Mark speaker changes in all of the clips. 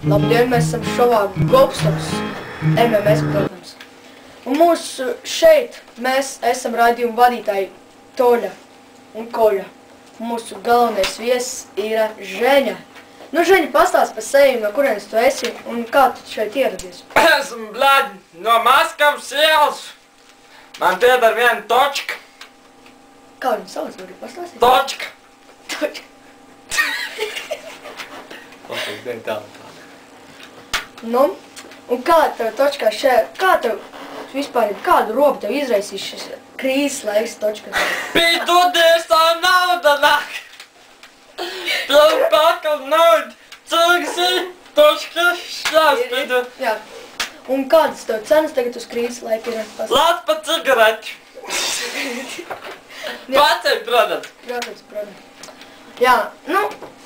Speaker 1: Labdien, mēs esam šovā Gobstops MMS, protams. Un mūsu šeit mēs esam raidījumu vadītāji Toļa un Koļa. Mūsu galvenais viesis ir Žeņa. Nu, Žeņa, pastāsti par sevi, no kurienes tu esi un kā tu šeit ieradies?
Speaker 2: Esmu, bļaļ, no Maskavas ielas. Man pieder viena točka.
Speaker 1: Kā viņu sauc, vari pastāstīt?
Speaker 2: Točka.
Speaker 1: Točka. Nu, un kā tev točkā šeit, kā tev vispār, kādu robu tev izraisīs šis krīzes laiks točkā?
Speaker 2: Pīdodies, tā nauda nāk. Piln pakaļ naudu. Cilvēks ir točka šķās, pidu.
Speaker 1: Jā. Un kādas tev cenas tagad uz krīzes laika ir?
Speaker 2: Lāc pa cigareti. Pacei, protams.
Speaker 1: Protams. Jā, nu,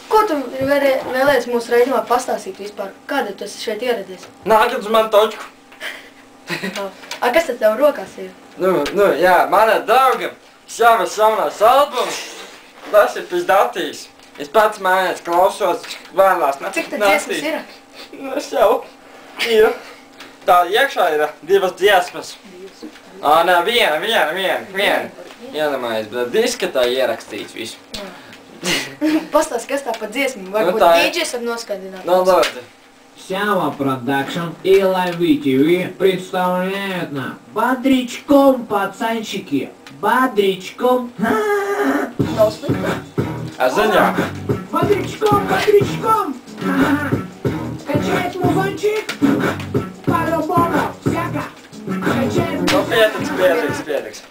Speaker 1: ko tu vēlējies mūsu raidījumā pastāstīt vispār? Kāda tu esi šeit ieradies?
Speaker 2: Nākat uz manu točku.
Speaker 1: A, kas tad tev rokās ir?
Speaker 2: Nu, jā, manā drauga savas jaunās albums. Tas ir pizdatīs. Es pats mājās klausos vēlās naktīs.
Speaker 1: Cik tad dziesmas ir?
Speaker 2: Nu, es jau ir. Tā iekšā ir 2 dziesmas. Nē, viena. Iedomājies, bet disketā ierakstīts visu.
Speaker 1: Pastāst, kas tā par dziesmu? Varbūt DJs var noskaidrināt.
Speaker 2: Ну, давайте.
Speaker 3: Сява Продакшн и ловите вы представляют нам бодрячком, пацанчики, бодрячком.
Speaker 1: Nav slikti.
Speaker 2: Ziņā.
Speaker 3: Бодрячком. Скачать музончик. По-любому, всяко. Скачать
Speaker 2: Nu, pietiks.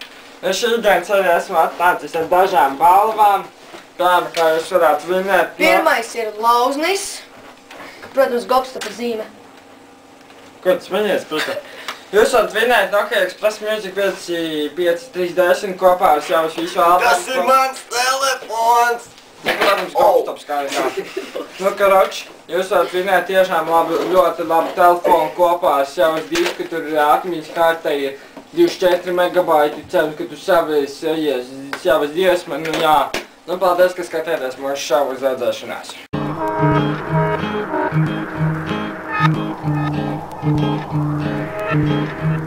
Speaker 2: Es šodienas arī esmu atnācis ar dažām balvām. Tām, kā jūs varētu vinēt.
Speaker 1: Pirmais ir lauznis. Protams, Gobstopa zīme.
Speaker 2: Ko tas manies, puta? Jūs varat vinēt Nokia Express Music 5310 kopā ar savus visu albumu.
Speaker 4: Tas ir mans telefons!
Speaker 2: Protams, Gobstops kā nekā. Nu, karoči, jūs varat vinēt tiešām ļoti labu telefonu kopā ar savus disku. Tur atmiņas kārtā ir 24 megabaiti. Ceru, ka tu savas dziesmas, nu jā. Nu, paldies, ka skatēties mūsu šovu uz redzēšanās. Thank you.